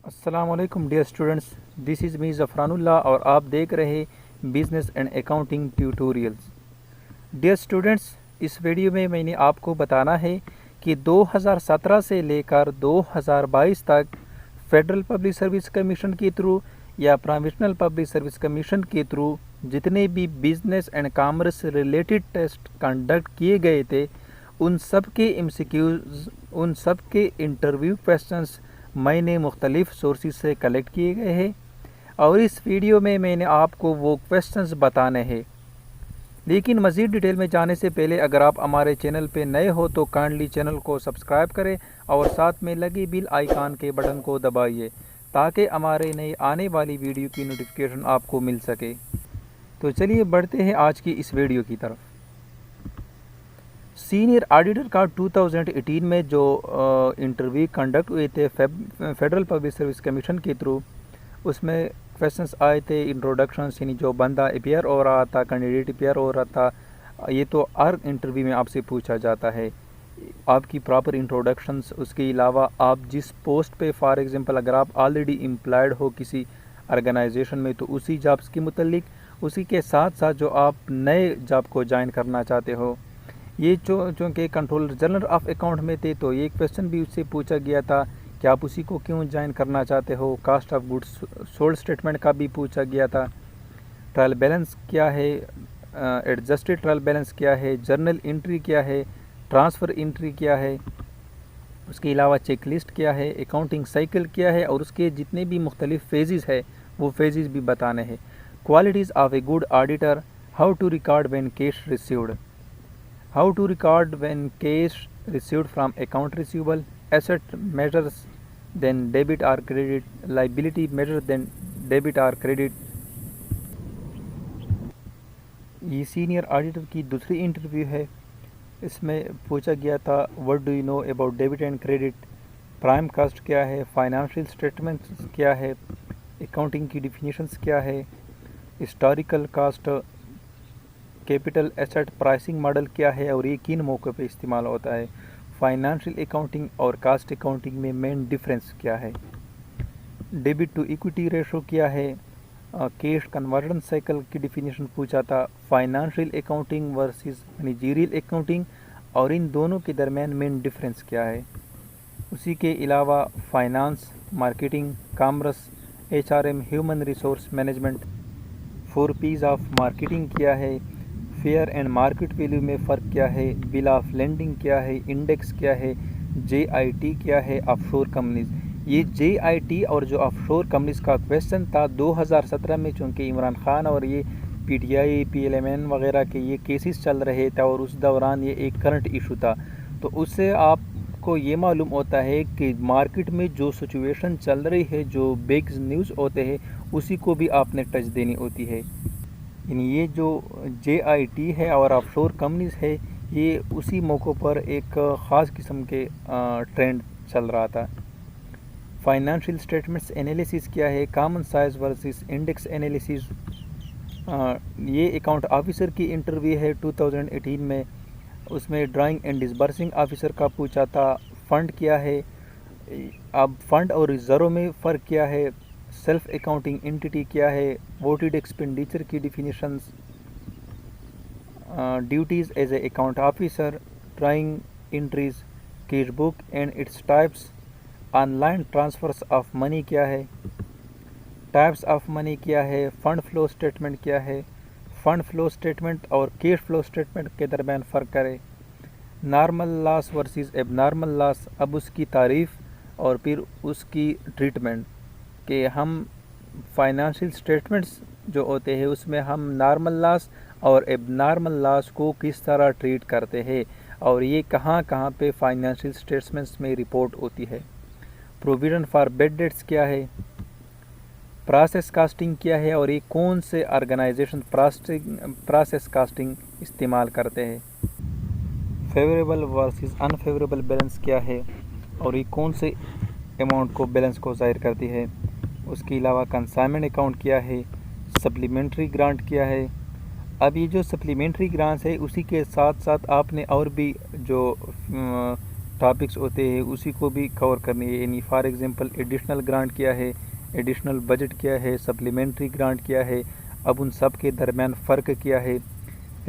अस्सलामुअलैकुम dear students, this is me Zafranullah और आप देख रहे business and accounting tutorials. Dear students, इस वीडियो में मैंने आपको बताना है कि 2017 से लेकर 2022 तक फेडरल पब्लिक सर्विस कमीशन के थ्रू या प्रोविजनल पब्लिक सर्विस कमीशन के थ्रू जितने भी business and commerce related test conduct किए गए थे, उन सब के एमसीक्यूज़, उन सब के इंटरव्यू क्वेश्चंस मैंने मुख्तलिफ़ सोर्सेज से कलेक्ट किए गए हैं और इस वीडियो में मैंने आपको वो क्वेश्चंस बताने हैं। लेकिन मज़ीद डिटेल में जाने से पहले अगर आप हमारे चैनल पे नए हो तो काइंडली चैनल को सब्सक्राइब करें और साथ में लगी बेल आइकन के बटन को दबाइए ताकि हमारे नई आने वाली वीडियो की नोटिफिकेशन आपको मिल सके। तो चलिए बढ़ते हैं आज की इस वीडियो की तरफ। सीनियर ऑडिटर का 2018 में जो इंटरव्यू कंडक्ट हुए थे फेडरल पब्लिक सर्विस कमीशन के थ्रू, उसमें क्वेश्चंस आए थे इंट्रोडक्शन, यानी जो बंदा अपियर हो रहा था, कैंडिडेट अपियर हो रहा था, ये तो हर इंटरव्यू में आपसे पूछा जाता है आपकी प्रॉपर इंट्रोडक्शंस। उसके अलावा आप जिस पोस्ट पे, फॉर एग्जांपल अगर आप ऑलरेडी एम्प्लॉयड हो किसी ऑर्गेनाइजेशन में तो उसी जॉब्स के मुतल्लिक, उसी के साथ साथ जो आप नए जॉब को ज्वाइन करना चाहते हो, ये चूँकि कंट्रोलर जनरल ऑफ अकाउंट में थे तो ये क्वेश्चन भी उससे पूछा गया था कि आप उसी को क्यों ज्वाइन करना चाहते हो। Cost of goods sold statement का भी पूछा गया था। ट्रायल बैलेंस क्या है, एडजस्टेड ट्रायल बैलेंस क्या है, जर्नल एंट्री क्या है, ट्रांसफ़र एंट्री क्या है, उसके अलावा चेक लिस्ट क्या है, अकाउंटिंग साइकिल क्या है और उसके जितने भी मुख्तलिफ फेजेस है वो फेजेस भी बताने हैं। Qualities of a good auditor, how to record when cash received, how to record when cash received from account receivable, asset measures then debit or credit, liability measures then debit or credit। ये senior auditor की दूसरी interview है। इसमें पूछा गया था what do you know about debit and credit, prime cost क्या है, फाइनेंशियल स्टेटमेंट्स क्या है, अकाउंटिंग की डिफिनीशंस क्या है, historical cost, capital asset pricing model क्या है और ये किन मौक़ों पे इस्तेमाल होता है, फाइनेंशियल अकाउंटिंग और कास्ट अकाउंटिंग में मेन डिफरेंस क्या है, डेबिट टू इक्विटी रेशो क्या है, कैश कन्वर्जन साइकिल की डिफिनीशन पूछा था, financial accounting versus managerial accounting और इन दोनों के दरमियान मेन डिफरेंस क्या है। उसी के अलावा finance, marketing, commerce, HRM, human resource management, 4 P's of marketing क्या है, फेयर एंड मार्केट वैल्यू में फ़र्क क्या है, बिल ऑफ लेंडिंग क्या है, इंडेक्स क्या है, JIT क्या है, ऑफशोर कंपनीज। ये JIT और जो ऑफशोर कंपनीज का क्वेश्चन था 2017 में, चूँकि इमरान खान और ये PTI, PLMN वगैरह के ये केसेस चल रहे थे और उस दौरान ये एक करंट इशू था, तो उससे आपको ये मालूम होता है कि मार्केट में जो सिचुएशन चल रही है, जो बिग न्यूज़ होते हैं, उसी को भी आपने टच देनी होती है। यानी ये जो JIT है और ऑफशोर कंपनीज है, ये उसी मौक़ों पर एक ख़ास किस्म के ट्रेंड चल रहा था। फाइनेंशियल स्टेटमेंट्स एनालिसिस क्या है, common size versus index analysis, ये अकाउंट ऑफिसर की इंटरव्यू है 2018 में। उसमें ड्राइंग एंड डिसबर्सिंग ऑफिसर का पूछा था। फ़ंड क्या है, अब फ़ंड और रिज़र्व में फ़र्क क्या है, सेल्फ अकाउंटिंग एंटिटी क्या है, वोटेड एक्सपेंडिचर की definitions, duties as a account officer, drawing entries, cash book and its types, online transfers of money क्या है, टाइप्स ऑफ मनी क्या है, फ़ंड फ्लो स्टेटमेंट क्या है, फ़ंड फ्लो स्टेटमेंट और कैश फ्लो स्टेटमेंट के दरमियान फ़र्क करें, normal loss versus abnormal loss, अब उसकी तारीफ़ और फिर उसकी ट्रीटमेंट कि हम फाइनेंशियल स्टेटमेंट्स जो होते हैं उसमें हम नॉर्मल लॉस और एबनॉर्मल लॉस को किस तरह ट्रीट करते हैं और ये कहाँ कहाँ पे फाइनेंशियल स्टेटमेंट्स में रिपोर्ट होती है। प्रोविज़न फॉर बेड डेट्स क्या है, प्रोसेस कास्टिंग क्या है और ये कौन से ऑर्गेनाइजेशन प्रोसेस कास्टिंग इस्तेमाल करते हैं, फेवरेबल वर्सेस अनफेवरेबल बैलेंस क्या है और ये कौन से अमाउंट को बैलेंस को ज़ाहिर करती है। उसके अलावा कंसाइनमेंट अकाउंट क्या है, सप्लीमेंट्री ग्रांट क्या है, अब ये जो सप्लीमेंट्री ग्रांट्स है उसी के साथ साथ आपने और भी जो टॉपिक्स होते हैं उसी को भी कवर करनी है। यानी फॉर एग्जांपल एडिशनल ग्रांट क्या है, एडिशनल बजट क्या है, सप्लीमेंट्री ग्रांट क्या है, अब उन सब के दरमियान फ़र्क क्या है,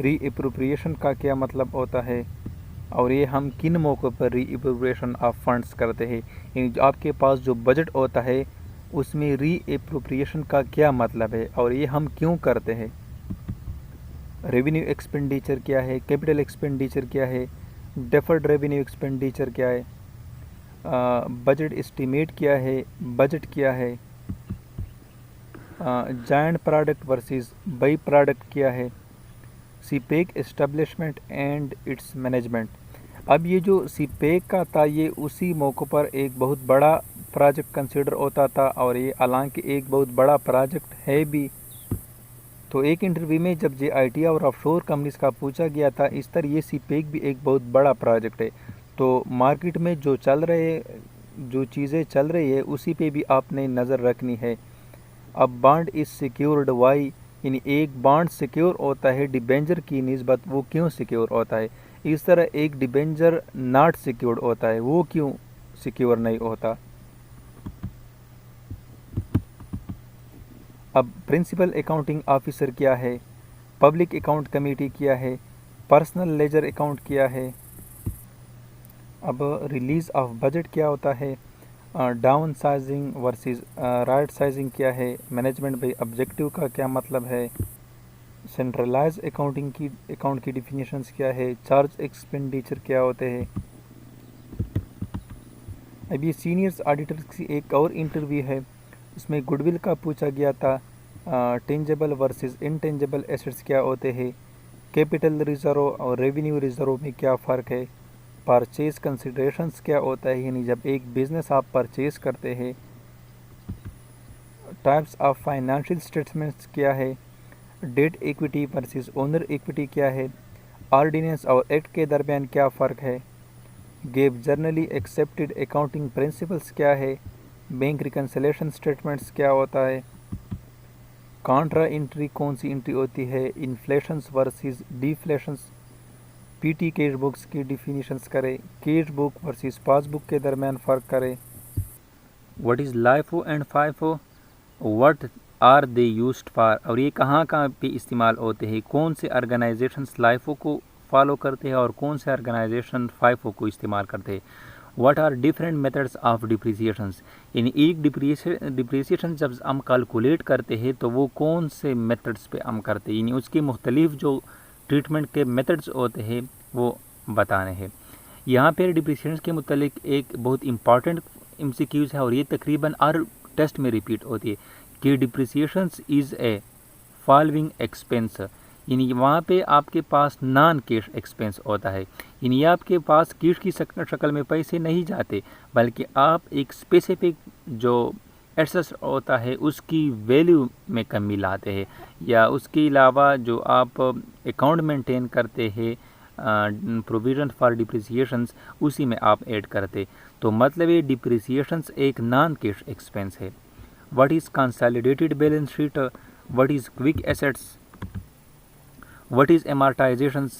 री एप्रोप्रिएशन का क्या मतलब होता है, और ये हम किन मौक़ों पर री एप्रोप्रिएशन ऑफ फंड्स करते हैं। यानी जो आपके पास जो बजट होता है उसमें री एप्रोप्रिएशन का क्या मतलब है और ये हम क्यों करते हैं। रेवेन्यू एक्सपेंडिचर क्या है, कैपिटल एक्सपेंडिचर क्या है, डेफर्ड रेवेन्यू एक्सपेंडिचर क्या है, बजट एस्टीमेट क्या है, बजट क्या है, giant product versus by product क्या है, CPEC establishment and it's management. अब ये जो सीपेक का था ये उसी मौक़े पर एक बहुत बड़ा प्रोजेक्ट कंसिडर होता था और ये हालांकि एक बहुत बड़ा प्रोजेक्ट है भी। तो एक इंटरव्यू में जब JIT और ऑफशोर कंपनीज का पूछा गया था इस तरह ये सीपेक भी एक बहुत बड़ा प्रोजेक्ट है। तो मार्केट में जो चीज़ें चल रही है उसी पे भी आपने नज़र रखनी है। अब बॉन्ड इज़ सिक्योर्ड वाई, यानी एक बॉन्ड सिक्योर होता है डिबेंचर की निस्बत, वो क्यों सिक्योर होता है। इस तरह एक डिबेंचर नॉट सिक्योर्ड होता है, वो क्यों सिक्योर नहीं होता। अब प्रिंसिपल अकाउंटिंग ऑफिसर क्या है, पब्लिक अकाउंट कमेटी क्या है, पर्सनल लेजर अकाउंट क्या है, अब रिलीज़ ऑफ बजट क्या होता है, down sizing versus right sizing क्या है, मैनेजमेंट बाय ऑब्जेक्टिव का क्या मतलब है, सेंट्रलाइज अकाउंट की डिफिनीशंस क्या है, चार्ज एक्सपेंडिचर क्या होते हैं। अब ये सीनियर्स ऑडिटर्स की एक और इंटरव्यू है, उसमें गुडविल का पूछा गया था, टेंजेबल वर्सेस इनटेंजेबल एसेट्स क्या होते हैं, कैपिटल रिजर्व और रेवेन्यू रिजर्व में क्या फ़र्क है, परचेज कंसिडरेशंस क्या होता है, यानी जब एक बिज़नेस आप परचेज करते हैं, टाइप्स ऑफ फाइनेंशियल स्टेटमेंट्स क्या है, debt equity versus owner equity क्या है, ऑर्डिनेंस और एक्ट के दरमियान क्या फ़र्क है, gap generally accepted accounting principles क्या है, बैंक रिकन्सिलेशन स्टेटमेंट्स क्या होता है, कॉन्ट्रा एंट्री कौन सी एंट्री होती है, inflations versus deflations, PT cash books की डिफिनीशंस करें, कैश बुक वर्सेस पासबुक के दरमियान फ़र्क करें, what is LIFO and FIFO, what are they used for, और ये कहाँ कहाँ पे इस्तेमाल होते हैं, कौन से ऑर्गेनाइजेशंस LIFO को फॉलो करते हैं और कौन से ऑर्गेनाइजेशन FIFO को इस्तेमाल करते हैं, what are different methods of depreciations, यानी एक डिप्रिसिएशन जब हम कैलकुलेट करते हैं तो वो कौन से मेथड्स पे हम करते हैं, यानी उसके मुख्तलिफ जो ट्रीटमेंट के मेथड्स होते हैं वो बताने हैं। यहाँ पर डिप्रिसिएशन के मुतालिक एक बहुत इंपॉर्टेंट MCQs है और ये तकरीबन हर टेस्ट में रिपीट होती है कि डिप्रिसिएशंस इज़ ए फॉलोइंग एक्सपेंस, यानी वहाँ पे आपके पास नॉन कैश एक्सपेंस होता है, यानी आपके पास कैश की शक्ल में पैसे नहीं जाते बल्कि आप एक स्पेसिफिक जो एसेट होता है उसकी वैल्यू में कमी लाते हैं, या उसके अलावा जो आप अकाउंट मेंटेन करते हैं प्रोविजन फॉर डिप्रिसिएशंस उसी में आप ऐड करते। तो मतलब ये डिप्रिसिएशंस एक नॉन कैश एक्सपेंस है। What is consolidated balance sheet, what is quick assets, what is amortizations,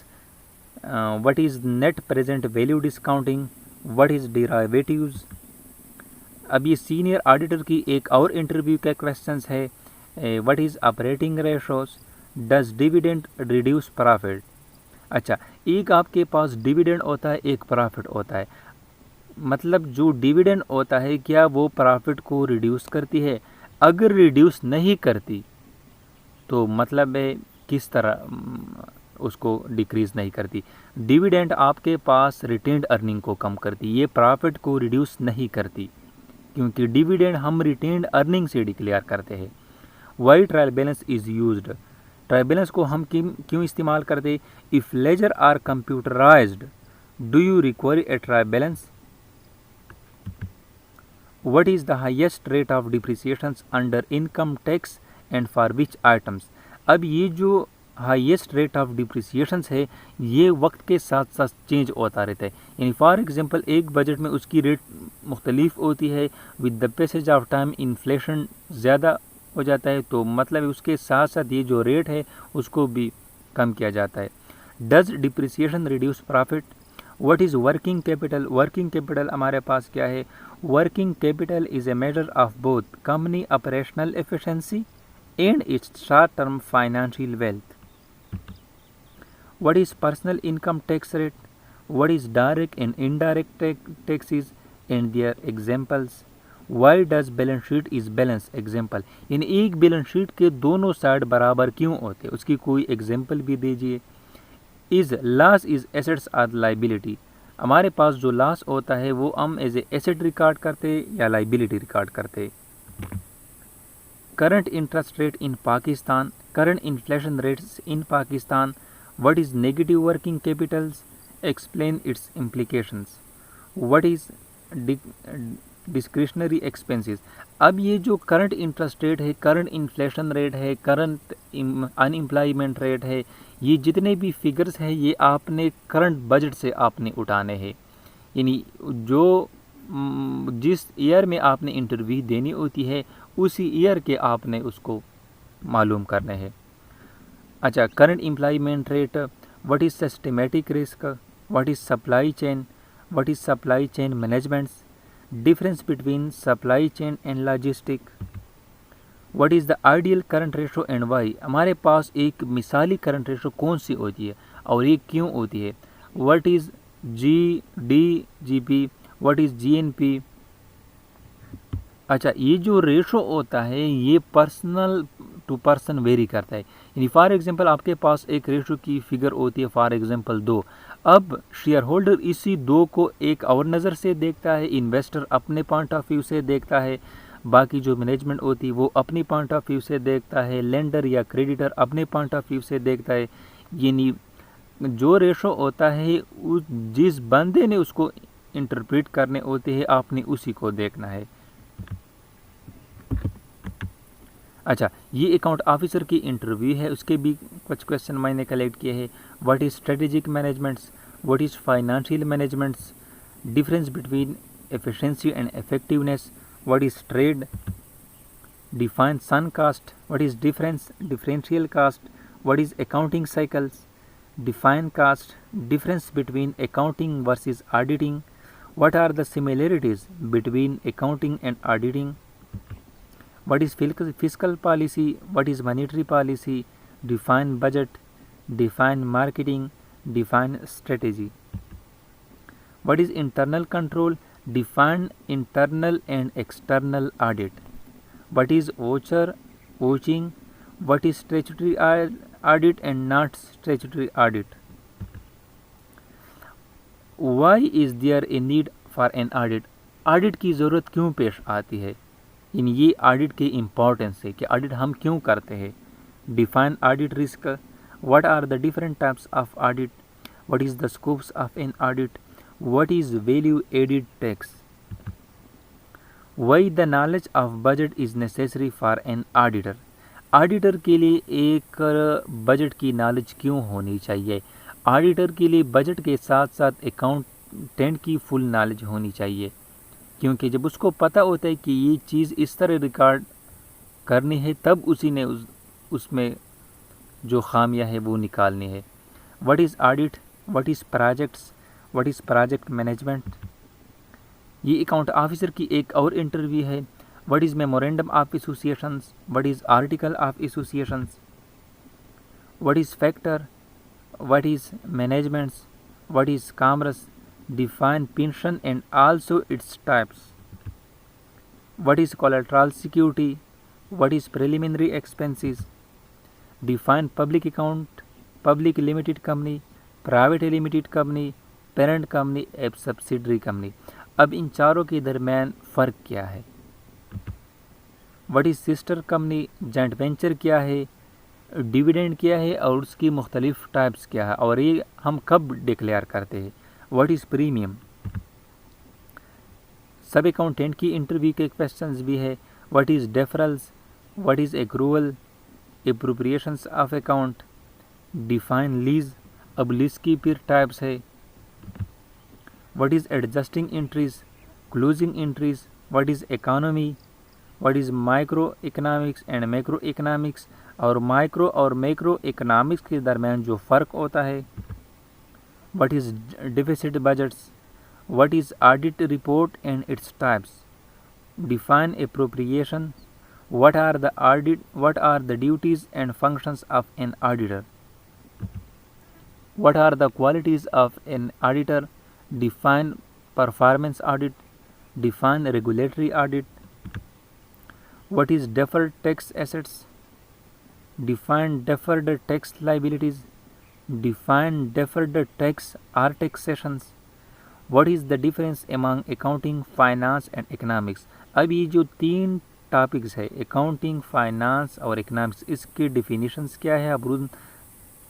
what is net present value discounting, what is derivatives। अब ये सीनियर ऑडिटर की एक और इंटरव्यू का क्वेश्चंस है, what is operating ratios, does dividend reduce profit. अच्छा, एक आपके पास डिविडेंड होता है, एक प्रॉफिट होता है, मतलब जो डिविडेंड होता है क्या वो प्रॉफिट को रिड्यूस करती है, अगर रिड्यूस नहीं करती तो मतलब है किस तरह उसको डिक्रीज़ नहीं करती। डिविडेंड आपके पास रिटेन्ड अर्निंग को कम करती, ये प्रॉफिट को रिड्यूस नहीं करती क्योंकि डिविडेंड हम रिटेन्ड अर्निंग से डिक्लेयर करते हैं। Why trial balance is used, trial balance को हम क्यों इस्तेमाल करते, if ledger are computerised do you require a trial balance. What is the highest rate of depreciations under income tax and for which items. अब ये जो highest rate of डिप्रिसिएशंस है ये वक्त के साथ साथ चेंज होता रहता है, यानी फॉर एग्जांपल एक बजट में उसकी रेट मुख्तलिफ होती है, with the passage of time inflation ज़्यादा हो जाता है, तो मतलब उसके साथ साथ ये जो रेट है उसको भी कम किया जाता है। Does depreciation reduce profit? What is working capital? Working capital हमारे पास क्या है? Working capital is a measure of both company operational efficiency and it's short term financial wealth. What is personal income tax rate? What is direct and indirect taxes and their examples? Why does balance sheet is balance example? इन एक balance sheet के दोनों side बराबर क्यों होते हैं, उसकी कोई example भी दीजिए। इज लॉस इज एसेट्स और लाइबिलिटी? हमारे पास जो लॉस होता है वो हम एज ए एसेट रिकॉर्ड करते या लाइबिलिटी रिकॉर्ड करते। Current interest rate in Pakistan, current inflation rates in Pakistan. What is negative working capitals? Explain its implications. What is discretionary expenses? अब ये जो करंट इंटरेस्ट रेट है, करंट इन्फ्लेशन रेट है, current unemployment rate है, ये जितने भी फिगर्स हैं ये आपने करंट बजट से आपने उठाने हैं। यानी जो जिस ईयर में आपने इंटरव्यू देनी होती है उसी ईयर के आपने उसको मालूम करने हैं। अच्छा, current employment rate, what is systematic risk, what is supply chain, what is supply chain managements, difference between supply chain and logistic, what is the ideal current ratio and why? हमारे पास एक मिसाली करंट रेशो कौन सी होती है और ये क्यों होती है? What is GDP, what is GNP? अच्छा, ये जो रेशो होता है ये पर्सनल टू पर्सन वेरी करता है। यानी फॉर एग्जांपल आपके पास एक रेशो की फिगर होती है फॉर एग्जांपल 2। अब शेयर होल्डर इसी 2 को एक और नज़र से देखता है, इन्वेस्टर अपने पॉइंट ऑफ व्यू से देखता है, बाकी जो मैनेजमेंट होती है वो अपनी पॉइंट ऑफ व्यू से देखता है, लेंडर या क्रेडिटर अपने पॉइंट ऑफ व्यू से देखता है। यानी जो रेशो होता है जिस बंदे ने उसको इंटरप्रेट करने होते हैं आपने उसी को देखना है। अच्छा, ये अकाउंट ऑफिसर की इंटरव्यू है, उसके भी कुछ क्वेश्चन मैंने कलेक्ट किए हैं। What is strategic managements, what is financial managements, difference between efficiency and effectiveness, what is trade, define sunk cost, what is differential cost, what is accounting cycles, define cost, difference between accounting versus auditing, what are the similarities between accounting and auditing, what is fiscal policy, what is monetary policy, define budget, define marketing, define strategy, what is internal control, define internal and external audit, what is vouching, what is statutory audit and not statutory audit, why is there a need for an audit? Audit की ज़रूरत क्यों पेश आती है? इन ये audit के importance है कि ऑडिट हम क्यों करते हैं। Define audit risk, what are the different types of audit, what is the scopes of an audit, what is value added tax, why the knowledge of budget is necessary for an auditor? Auditor के लिए एक budget की knowledge क्यों होनी चाहिए? Auditor के लिए budget के साथ साथ अकाउंटेंट की फुल नॉलेज होनी चाहिए, क्योंकि जब उसको पता होता है कि ये चीज़ इस तरह रिकॉर्ड करनी है तब उसी ने उसमें जो खामियां है वो निकालनी है। What is audit, what is projects, what is project management? ये अकाउंट ऑफिसर की एक और इंटरव्यू है। What is memorandum of associations, what is article of associations, what is factor, what is managements, what is commerce, define pension and also its types, what is collateral security, what is preliminary expenses, define public account, public limited company, private limited company, parent company, a subsidiary company। अब इन चारों के दरमियान फ़र्क क्या है? what is sister company, joint venture क्या है, dividend क्या है और उसकी मुख्तलिफ टाइप्स क्या है और ये हम कब डिक्लेयर करते हैं। What is premium? Sub accountant की इंटरव्यू के क्वेश्चंस भी है। What is deferrals, what is accrual, appropriations of account, define lease. अब लीज की फिर टाइप्स है। What is adjusting entries, closing entries, what is economy, what is micro economics and macro economics. और micro और macro economics के दरमियान जो फ़र्क होता है, what is deficit budgets, what is audit report and its types, define appropriation, what are the duties and functions of an auditor, what are the qualities of an auditor, define performance audit, define regulatory audit, what is deferred tax assets, define deferred tax liabilities, define deferred tax or taxations, what is the difference among accounting, finance and economics। अब ये जो तीन topics है, accounting, finance और economics, इसके definitions क्या है और उन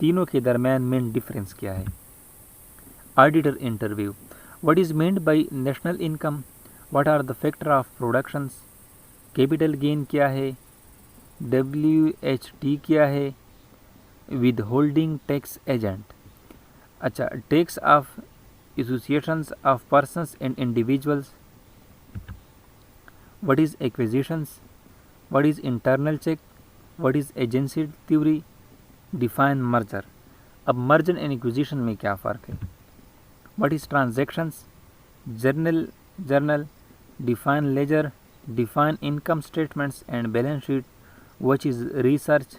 तीनों के दरमियान मेन डिफरेंस क्या है। Auditor interview, what is meant by national income, what are the factor of productions, capital gain क्या है, WHT क्या है, विद होल्डिंग टैक्स एजेंट। अच्छा, tax of associations of persons and individuals, what is acquisitions, what is internal check, what is agency theory, define merger। अब merger and acquisition में क्या फ़र्क है, what is transactions, journal, define ledger, define income statements and balance sheet, what is research,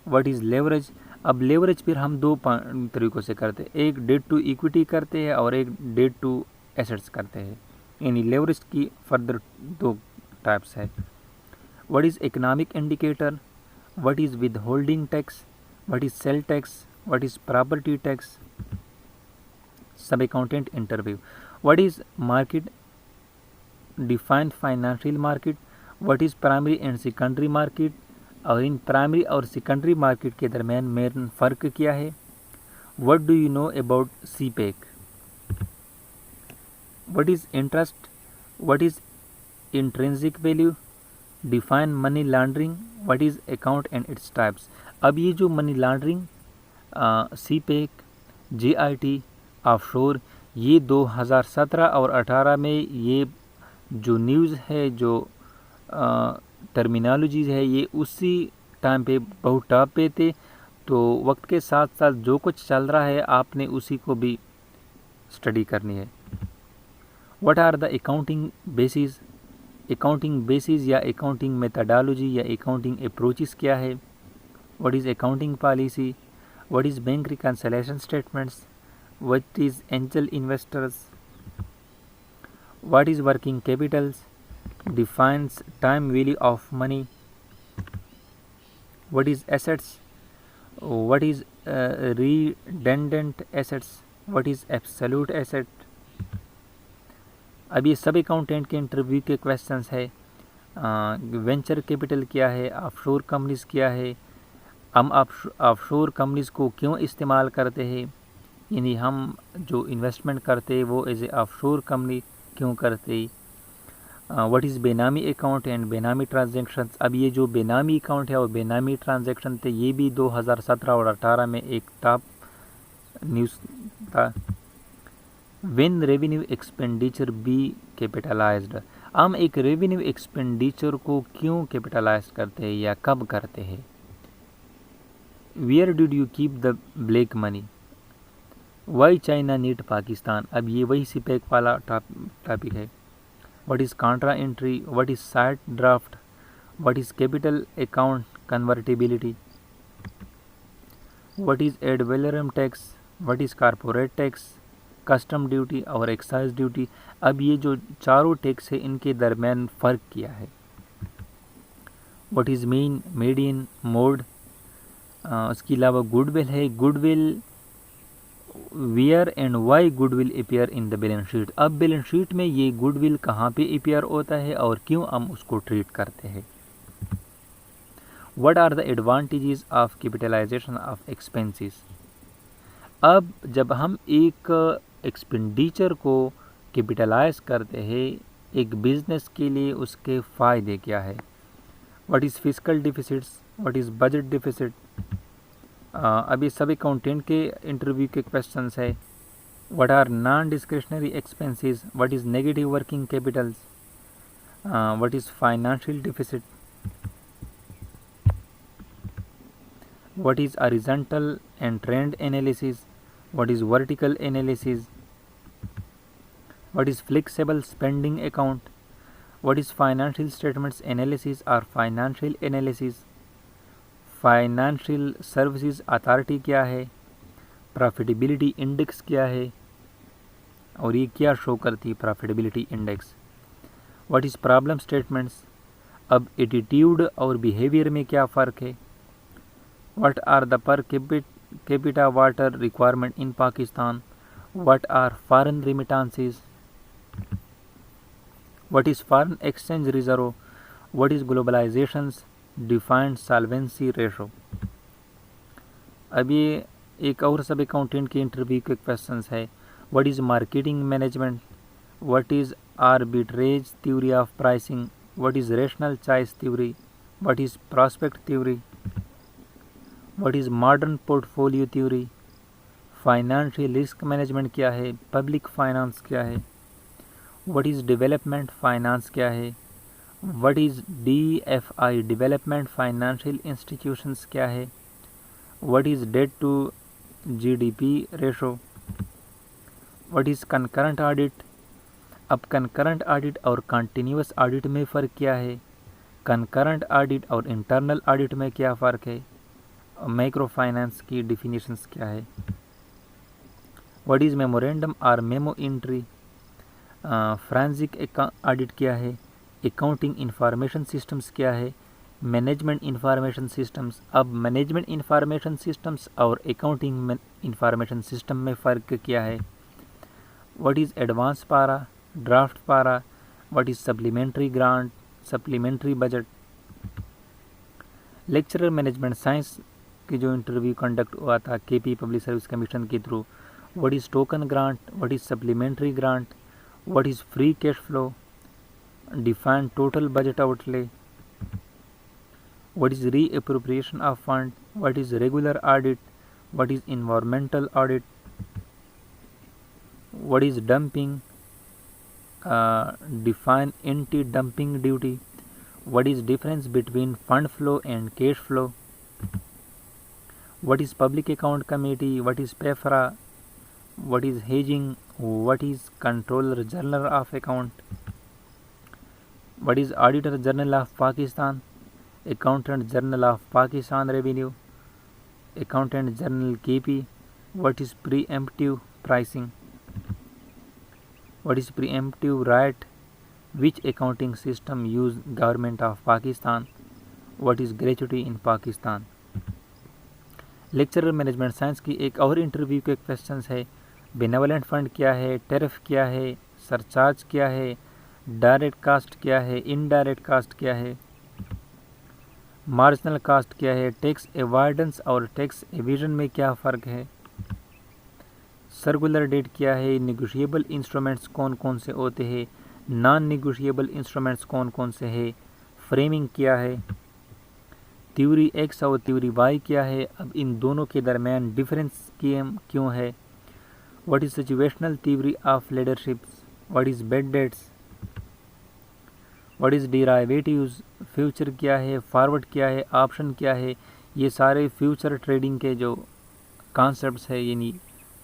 what is leverage। अब leverage फिर हम दो तरीक़ों से करते हैं, एक डेट टू इक्विटी करते हैं और एक डेट टू एसेट्स करते हैं, यानी leverage की फर्दर दो टाइप्स है। What is economic indicator, what is withholding tax, what is sale tax, what is property tax. Sub accountant interview, what is market, define financial market, what is primary and secondary market, और इन primary और secondary market के दरमियान main फ़र्क क्या है। What do you know about CPEC, what is interest, what is intrinsic value, define money laundering, what is account and its types. अब ये जो money laundering, CPEC, JIT, offshore, ये 2017 और 18 में ये जो न्यूज़ है, जो टर्मिनोलॉजीज है, ये उसी टाइम पे बहुत टॉप पे थे। तो वक्त के साथ साथ जो कुछ चल रहा है आपने उसी को भी स्टडी करनी है। What are the accounting basis, accounting basis या अकाउंटिंग मेथडोलॉजी या अकाउंटिंग अप्रोचेस क्या है। What is accounting policy, what is bank reconciliation statements, what is angel investors, what is working capitals, defines time value of money, what is assets, what is redundant assets, what is absolute asset. अब ये सब accountant के interview के questions है। Venture capital क्या है, offshore companies क्या है, हम ऑफशोर कंपनीज को क्यों इस्तेमाल करते हैं, यानी हम जो इन्वेस्टमेंट करते हैं वो एज ए ऑफशोर कंपनी क्यों करते हैं। व्हाट इज़ बेनामी अकाउंट एंड बेनामी ट्रांजैक्शंस। अब ये जो बेनामी अकाउंट है और बेनामी ट्रांजैक्शन थे, ये भी 2017 और 18 में एक टॉप न्यूज़ था। When revenue expenditure be capitalized, हम एक रेवेन्यू एक्सपेंडिचर को क्यों कैपिटलाइज करते हैं या कब करते हैं। Where did you keep the black money, why China need Pakistan. अब ये वही CPEC वाला टॉपिक है। What is contra entry, what is sight draft, what is capital account convertibility, what is ad valorem tax, what is corporate tax, custom duty और excise duty. अब ये जो चारों टैक्स है इनके दरमियान फ़र्क क्या है। What is mean, median, mode. उसके अलावा गुडविल है, goodwill where and why goodwill appear in the balance sheet. अब बैलेंस शीट में ये गुडविल कहाँ पे अपीयर होता है और क्यों हम उसको ट्रीट करते हैं। What are the advantages of capitalization of expenses. अब जब हम एक एक्सपेंडिचर को कैपिटलाइज करते हैं एक बिजनेस के लिए, उसके फ़ायदे क्या है। What is fiscal deficits, what is budget deficit. अभी सभी अकाउंटेंट के इंटरव्यू के क्वेश्चंस है। What are non discretionary expenses, what is negative working capitals, what is financial deficit. what is horizontal and trend analysis, what is vertical analysis, what is flexible spending account, what is financial statements analysis or financial analysis, financial services authority क्या है, profitability index क्या है और ये क्या show करती है profitability index, what is problem statements, अब एटीट्यूड और बिहेवियर में क्या फ़र्क है, what are the per capita water requirement in Pakistan, what are foreign remittances, what is foreign exchange reserve, what is globalisations defined solvency ratio. अब ये एक और सब अकाउंटेंट के इंटरव्यू के क्वेश्चंस है, what is marketing management, what is arbitrage theory of pricing, what is rational choice theory, what is prospect theory, what is modern portfolio theory, financial risk management क्या है, पब्लिक फाइनेंस क्या है, what is development finance क्या है, what is DFI development financial institutions क्या है, what is debt to GDP ratio, what is concurrent audit. अब concurrent audit और कंटिन्यूस ऑडिट में फ़र्क क्या है, कंकरेंट ऑडिट और इंटरनल ऑडिट में क्या फ़र्क है, माइक्रो फाइनेंस की डिफिनीशंस क्या है, व्हाट इज़ मेमोरेंडम और मेमो एंट्री, फ्रेंसिक ऑडिट क्या है, अकाउंटिंग इंफॉर्मेशन सिस्टम्स क्या है, मैनेजमेंट इंफॉर्मेशन सिस्टम्स। अब मैनेजमेंट इंफॉर्मेशन सिस्टम्स और अकाउंटिंग इंफॉर्मेशन सिस्टम में फ़र्क क्या है, व्हाट इज़ एडवांस पारा, ड्राफ्ट पारा, what is supplementary grant, supplementary budget. Lecturer management science की जो इंटरव्यू कंडक्ट हुआ था KP पब्लिक सर्विस कमीशन के through, what is token grant, what is supplementary grant, what is free cash flow, define total budget outlay, what is reappropriation of fund, what is regular audit, what is environmental audit, what is dumping, define anti-dumping duty, what is difference between fund flow and cash flow, what is public account committee, what is PEFRA, what is hedging, what is controller general of account, what is Auditor General of Pakistan, Accountant General of Pakistan Revenue, Accountant General KP, what is preemptive pricing, what is preemptive right, which accounting system use Government of Pakistan, what is gratuity in Pakistan। Lecturer management science की एक और interview के questions है, benevolent fund क्या है, tariff क्या है, surcharge क्या है, डायरेक्ट कास्ट क्या है, इनडायरेक्ट कास्ट क्या है, मार्जिनल कास्ट क्या है, टैक्स एवॉइडेंस और टैक्स एविजन में क्या फ़र्क है, सर्कुलर डेट क्या है, निगोशिएबल इंस्ट्रूमेंट्स कौन कौन से होते हैं, नॉन निगोशिएबल इंस्ट्रूमेंट्स कौन कौन से हैं, फ्रेमिंग क्या है, थ्योरी X और थ्योरी Y क्या है, अब इन दोनों के दरमियान डिफरेंस क्यों है, what is situational theory of leaderships, what is bad debts, what is derivatives, future क्या है, फॉरवर्ड क्या है, ऑप्शन क्या है। ये सारे फ्यूचर ट्रेडिंग के जो कॉन्सेप्ट्स है, यानी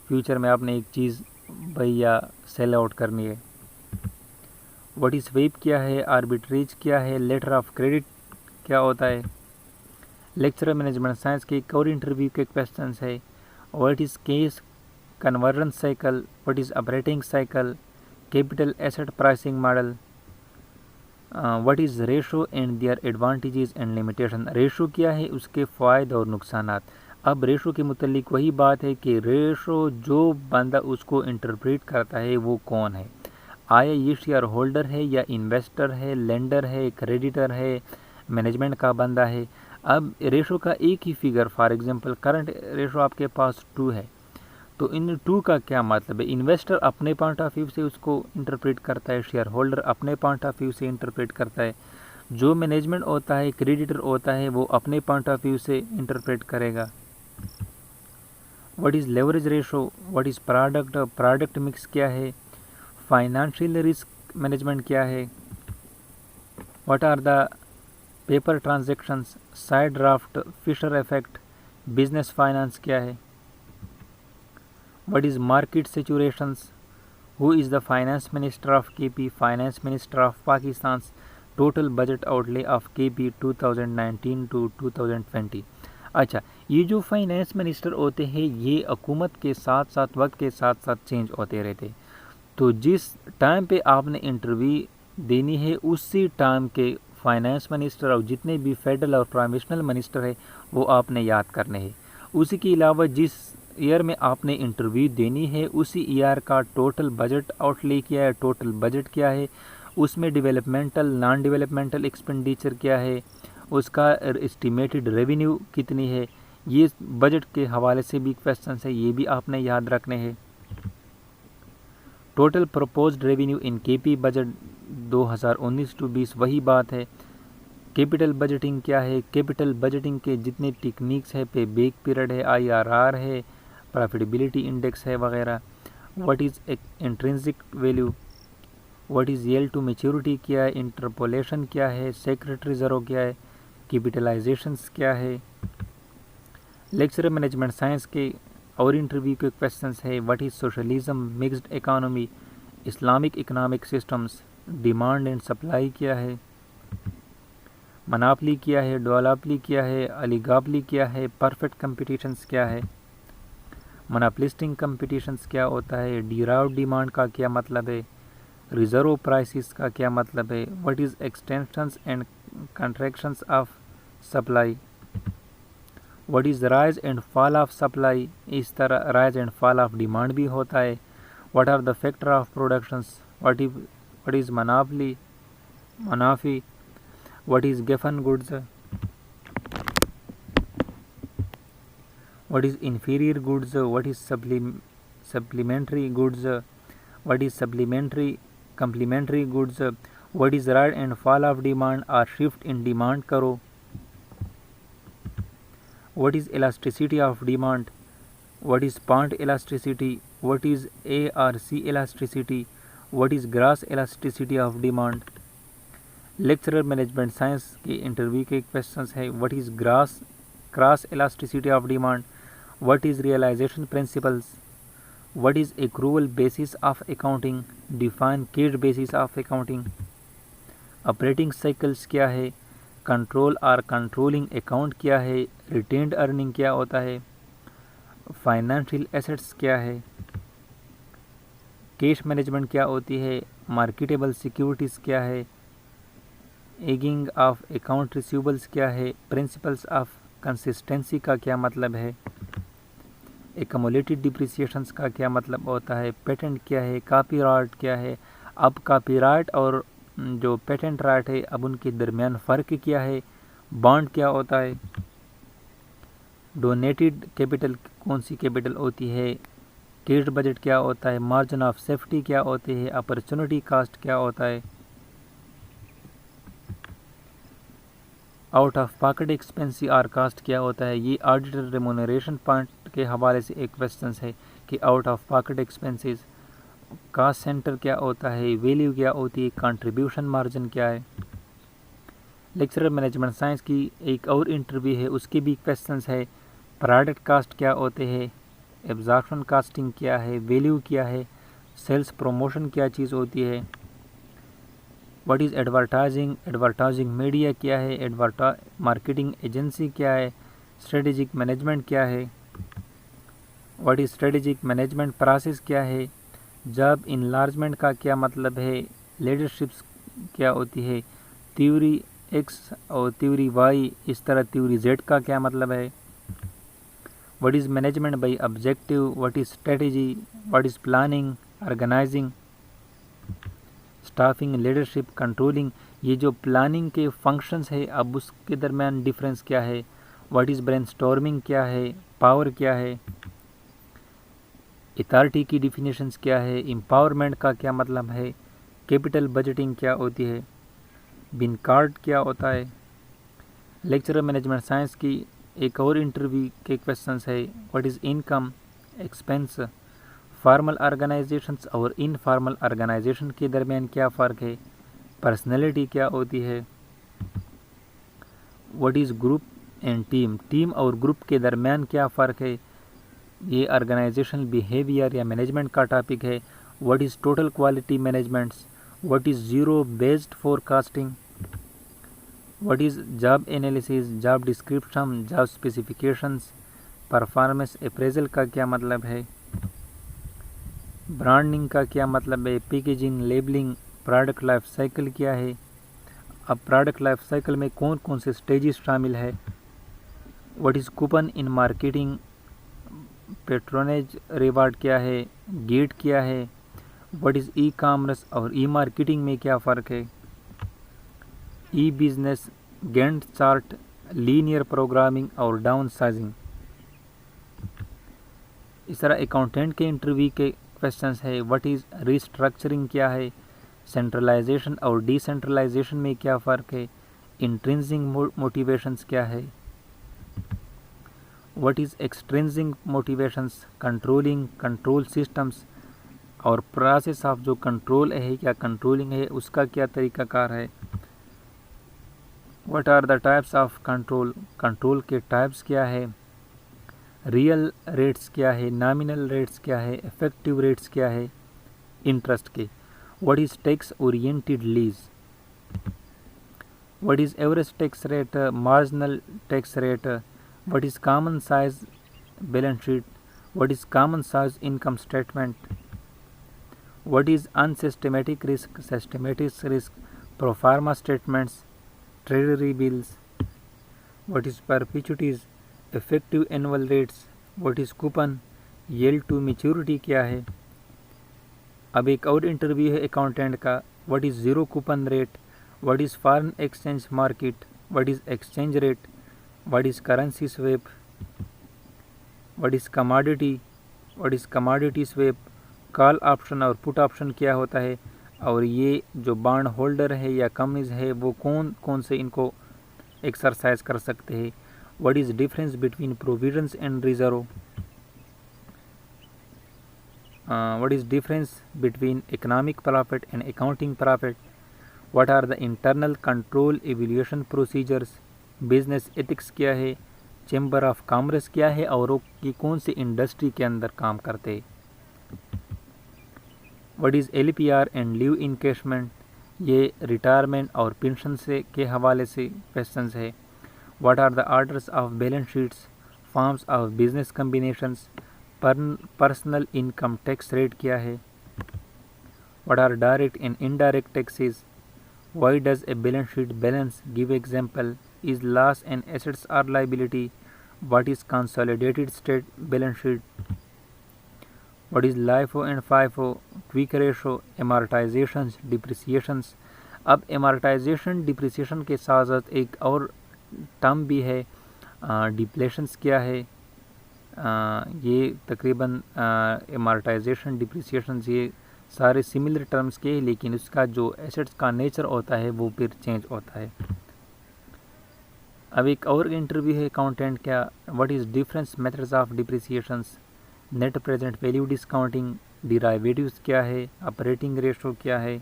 फ्यूचर में आपने एक चीज़ बाई या सेल आउट करनी है। व्हाट इज़ स्वीप क्या है, आर्बिट्रेज क्या है, लेटर ऑफ क्रेडिट क्या होता है। लेक्चरर मैनेजमेंट साइंस के एक और इंटरव्यू के क्वेश्चंस है, what is cash conversion cycle, what is operating cycle, capital asset pricing model, what is ratio and their advantages and limitation. Ratio क्या है, उसके फ़ायदे और नुकसानात। अब रेशो के मुतल्लिक वही बात है कि रेशो जो बंदा उसको इंटरप्रेट करता है वो कौन है, आया ये शेयर होल्डर है या इन्वेस्टर है, लेंडर है, क्रेडिटर है, मैनेजमेंट का बंदा है। अब रेशो का एक ही figure, for example current ratio आपके पास 2 है, तो इन 2 का क्या मतलब है, इन्वेस्टर अपने पॉइंट ऑफ व्यू से उसको इंटरप्रेट करता है, शेयर होल्डर अपने पॉइंट ऑफ व्यू से इंटरप्रेट करता है, जो मैनेजमेंट होता है, क्रेडिटर होता है, वो अपने पॉइंट ऑफ व्यू से इंटरप्रेट करेगा। What is leverage ratio, what is product mix क्या है, फाइनेंशियल रिस्क मैनेजमेंट क्या है, what are the paper transactions, sight draft, fisher effect, business finance क्या है, what is market situations, who is the finance minister of KP, finance minister of Pakistan, total budget outlay of KP 2019 to 2020। अच्छा, ये जो finance minister होते हैं ये हुकूमत के साथ साथ वक्त के साथ साथ चेंज होते रहते, तो जिस टाइम पे आपने इंटरव्यू देनी है उसी टाइम के फाइनेंस मिनिस्टर और जितने भी फेडरल और प्रोविंशियल मिनिस्टर है वो आपने याद करने हैं। उसी के अलावा जिस ईयर में आपने इंटरव्यू देनी है उसी ईयर का टोटल बजट आउटले क्या है, टोटल बजट क्या है, उसमें डेवलपमेंटल नॉन डेवलपमेंटल एक्सपेंडिचर क्या है, उसका एस्टिमेटेड रेवेन्यू कितनी है, ये बजट के हवाले से भी क्वेश्चन है, ये भी आपने याद रखने हैं। Total proposed revenue in KP budget 2019 to 20 वही बात है। कैपिटल बजटिंग क्या है, कैपिटल बजटिंग के जितने टेक्निक्स है, पे बैक पीरियड है, IRR है, प्रॉफिटेबिलिटी इंडेक्स है वगैरह। What is intrinsic value, what is yield to maturity क्या है, इंटरपोलेशन क्या है, सेक्रेटरी रिजर्व क्या है, कैपिटलाइजेशंस क्या है। लेक्चर मैनेजमेंट साइंस के और इंटरव्यू के क्वेश्चंस है, what is socialism, mixed economy, Islamic economic systems, demand and supply क्या है, मनापली क्या है, डोलापली क्या है, अलीगापली क्या है, परफेक्ट कंपटीशंस क्या है, मोनोपलिस्टिंग कंपटीशंस क्या होता है, डिराइव्ड डिमांड का क्या मतलब है, रिजर्व प्राइसेस का क्या मतलब है, what is extensions and contractions of supply, what is rise and fall of supply, इस तरह rise and fall of demand भी होता है। What are the factor of productions, what is monopoly, मुनाफी, what is Giffen goods, what is inferior goods, what is supplementary goods, what is supplementary complementary goods, what is rise and fall of demand और shift in demand करो, what is elasticity of demand, what is pond elasticity, what is A or C elasticity, what is gross elasticity of demand। Lecturer management science के interview के questions है, what is cross elasticity of demand, what is realization principles, what is accrual basis of accounting, define cash basis of accounting, operating cycles क्या है, control और controlling account क्या है, retained earning क्या होता है, फाइनेंशियल एसेट्स क्या है, कैश मैनेजमेंट क्या होती है, मार्केटेबल सिक्योरिटीज़ क्या है, एगिंग ऑफ अकाउंट रिसीवेबल्स क्या है, प्रिंसिपल्स ऑफ कंसिस्टेंसी का क्या मतलब है, एक्युमुलेटेड डिप्रिसिएशंस का क्या मतलब होता है, पेटेंट क्या है, कॉपीराइट क्या है। अब कॉपीराइट और जो पेटेंट राइट है अब उनके दरमियान फ़र्क क्या है, बॉन्ड क्या होता है, डोनेटेड कैपिटल कौन सी कैपिटल होती है, कैश बजट क्या होता है, मार्जिन ऑफ सेफ्टी क्या होती है, अपॉर्चुनिटी कास्ट क्या होता है, आउट ऑफ पॉकेट एक्सपेंस और कास्ट क्या होता है। ये ऑडिटर रेमुनरेशन पॉइंट के हवाले से एक क्वेश्चन है कि out of pocket expenses, cost centre क्या होता है, वैल्यू क्या होती है, कंट्रीब्यूशन मार्जिन क्या है। लेक्चरर मैनेजमेंट साइंस की एक और इंटरव्यू है, उसके भी क्वेश्चंस है, प्रोडक्ट कास्ट क्या होते हैं, एब्जॉर्प्शन कास्टिंग क्या है, वैल्यू क्या है, सेल्स प्रमोशन क्या चीज़ होती है, what is advertising, advertising media क्या है, मार्केटिंग एजेंसी क्या है, स्ट्रेटेजिक मैनेजमेंट क्या है, what is strategic management process क्या है, जॉब इनलार्जमेंट का क्या मतलब है, लीडरशिप्स क्या होती है, थ्योरी एक्स और थ्योरी वाई, इस तरह थ्योरी जेड का क्या मतलब है, what is management by objective, what is strategy, what is planning, organising, staffing, leadership, controlling. ये जो प्लानिंग के फंक्शंस है अब उसके दरमियान डिफरेंस क्या है, व्हाट इज़ ब्रेनस्टॉर्मिंग क्या है, पावर क्या है, अथॉरिटी की डिफिनेशंस क्या है, एम्पावरमेंट का क्या मतलब है, कैपिटल बजटिंग क्या होती है, बिन कार्ड क्या होता है। लेक्चरर मैनेजमेंट साइंस की एक और इंटरव्यू के क्वेश्चंस है, what is income, expense, formal organisations और इनफॉर्मल ऑर्गेनाइजेशन के दरमियान क्या फ़र्क है, पर्सनैलिटी क्या होती है, what is group and team, team और ग्रुप के दरमियान क्या फ़र्क है, ये ऑर्गेनाइजेशनल बिहेवियर या मैनेजमेंट का टॉपिक है। What is total quality managements, what is zero based forecasting, what is job analysis, job description, job specifications, performance appraisal का क्या मतलब है, ब्रांडिंग का क्या मतलब है, packaging, labelling, product life cycle क्या है। अब प्रोडक्ट लाइफ साइकिल में कौन कौन से स्टेजेस शामिल है, what is coupon in marketing, patronage reward क्या है, गेट क्या है, व्हाट इज़ ई कॉमर्स और ई मार्केटिंग में क्या फ़र्क है, E business, Gantt chart, linear programming और डाउन साइजिंग। इस तरह अकाउंटेंट के इंटरव्यू के क्वेश्चंस है, व्हाट इज़ रिस्ट्रक्चरिंग क्या है, सेंट्रलाइजेशन और डिसेंट्रलाइजेशन में क्या फ़र्क है, इंट्रिंसिक मोटिवेशंस क्या है, what is extrinsic motivations, controlling, control systems और प्रोसेस ऑफ जो कंट्रोल है या कंट्रोलिंग है उसका क्या तरीक़ाकार है, what are the types of control, control के टाइप्स क्या है, रियल रेट्स क्या है, नॉमिनल रेट्स क्या है, इफेक्टिव रेट्स क्या है, इंटरेस्ट के, what is tax oriented lease, what is average tax rate, marginal tax rate, what is common size balance sheet, what is common size income statement, what is unsystematic risk, systematic risk, proforma statements, treasury bills, what is perpetuities, effective annual rates, what is coupon, yield to maturity क्या है। अब एक और interview है accountant का, what is zero coupon rate, what is foreign exchange market, what is exchange rate, what is currency swap, what is commodity swap, call option और put option क्या होता है, और ये जो बॉन्ड होल्डर है या कंपनीज है वो कौन कौन से इनको एक्सरसाइज कर सकते हैं, what is difference between provisions and reserve, what is difference between economic profit and accounting profit, what are the internal control evaluation procedures, business ethics क्या है, चैम्बर ऑफ कॉमर्स क्या है और वो की कौन सी इंडस्ट्री के अंदर काम करते हैं, what is LPR and leave encashment, ये रिटायरमेंट और पेंशन से के हवाले से क्वेश्चंस है, what are the orders of balance sheets, forms of business combinations, personal income tax rate क्या है, what are direct and indirect taxes, why does a balance sheet balance, give example, is loss and assets are liability, what is consolidated state balance sheet, what is LIFO and FIFO, quick ratio, एमार्टाइजेशंस, डिप्रिसिएशंस। अब एमार्टाइजेशन depreciation के साथ साथ एक और term भी है, डिप्लेशंस क्या है, ये तकरीबन एमार्टाइजेशन डिप्रिसिएशन ये सारे सिमिलर टर्म्स के, लेकिन उसका जो एसेट्स का नेचर होता है वो फिर चेंज होता है। अब एक और इंटरव्यू है अकाउंटेंट क्या, what is difference methods of depreciations, net present value discounting, derivatives क्या है, ऑपरेटिंग रेशो क्या है,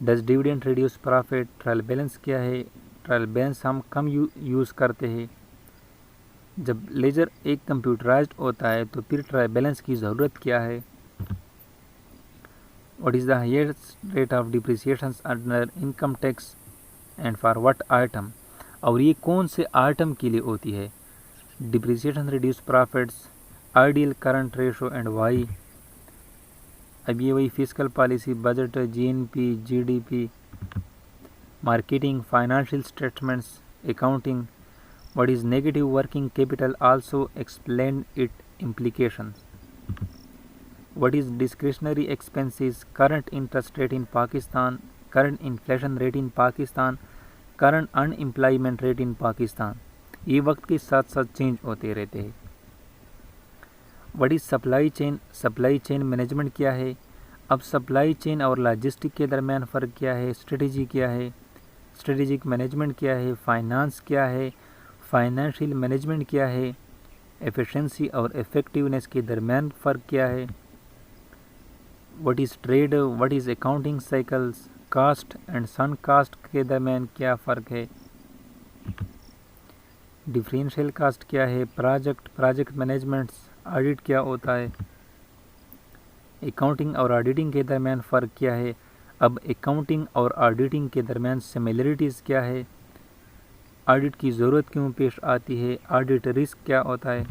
does dividend reduce profit, trial balance क्या है, ट्रायल बैलेंस हम कम यूज़ करते हैं, जब लेजर एक कंप्यूटराइज्ड होता है तो फिर ट्रायल बैलेंस की ज़रूरत क्या है, what is the highest rate of depreciation under income tax and for what item, और ये कौन से आइटम के लिए होती है, depreciation reduce profits, ideal current ratio and why. अब ये वही physical policy, budget, GNP, GDP, marketing, financial statements, accounting, what is negative working capital, also explain its implications, what is discretionary expenses, current interest rate in Pakistan, current inflation rate in Pakistan, current unemployment rate in Pakistan, ये वक्त के साथ साथ change होते रहते हैं। what is supply chain management क्या है, अब सप्लाई चेन और लॉजिस्टिक के दरमियान फ़र्क क्या है, स्ट्रेटजी क्या है, स्ट्रेटेजिक मैनेजमेंट क्या है, फाइनेंस क्या है, फाइनेंशियल मैनेजमेंट क्या है, एफिशिएंसी और इफ़ेक्टिवनेस के दरमियान फ़र्क क्या है, what is trade, what is accounting cycles, cost and sunk cost के दरमियान क्या फ़र्क है, डिफरेंशियल कास्ट क्या है, प्रोजेक्ट मैनेजमेंट ऑडिट क्या होता है, अकाउंटिंग और ऑडिटिंग के दरमियान फ़र्क क्या है। अब अकाउंटिंग और ऑडिटिंग के दरमियान सिमिलरिटीज़ क्या है, ऑडिट की ज़रूरत क्यों पेश आती है, ऑडिट रिस्क क्या होता है,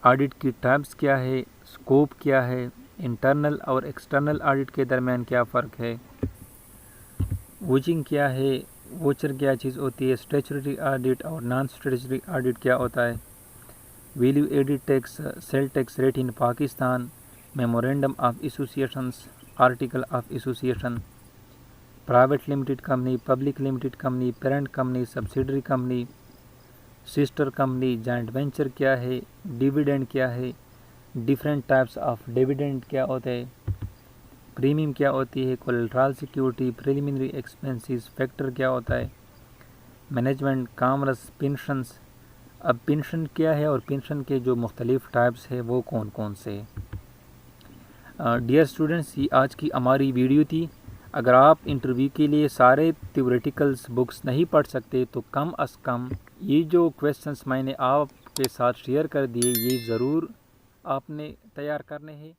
ऑडिट की टाइप्स क्या है, स्कोप क्या है, इंटरनल और एक्सटर्नल ऑडिट के दरमियान क्या फ़र्क है, वोचिंग क्या है, वोचर क्या चीज़ होती है, स्टैट्यूटरी ऑडिट और नॉन स्टैट्यूटरी ऑडिट क्या होता है, value added tax, sale tax rate in Pakistan, memorandum of associations, article of association, private limited company, public limited company, parent company, subsidiary company, sister company, joint venture क्या है, dividend क्या है, different types of dividend क्या होते हैं, premium क्या होती है, collateral security, preliminary expenses, factor क्या होता है, मैनेजमेंट, कॉमर्स, पेंशंस। अब पेंशन क्या है और पेंशन के जो मुख्तलिफ टाइप्स है वो कौन कौन से। डियर स्टूडेंट्स, ये आज की हमारी वीडियो थी। अगर आप इंटरव्यू के लिए सारे थ्योरेटिकल्स बुक्स नहीं पढ़ सकते तो कम अज़ कम ये जो क्वेश्चंस मैंने आपके साथ शेयर कर दिए ये ज़रूर आपने तैयार करने हैं।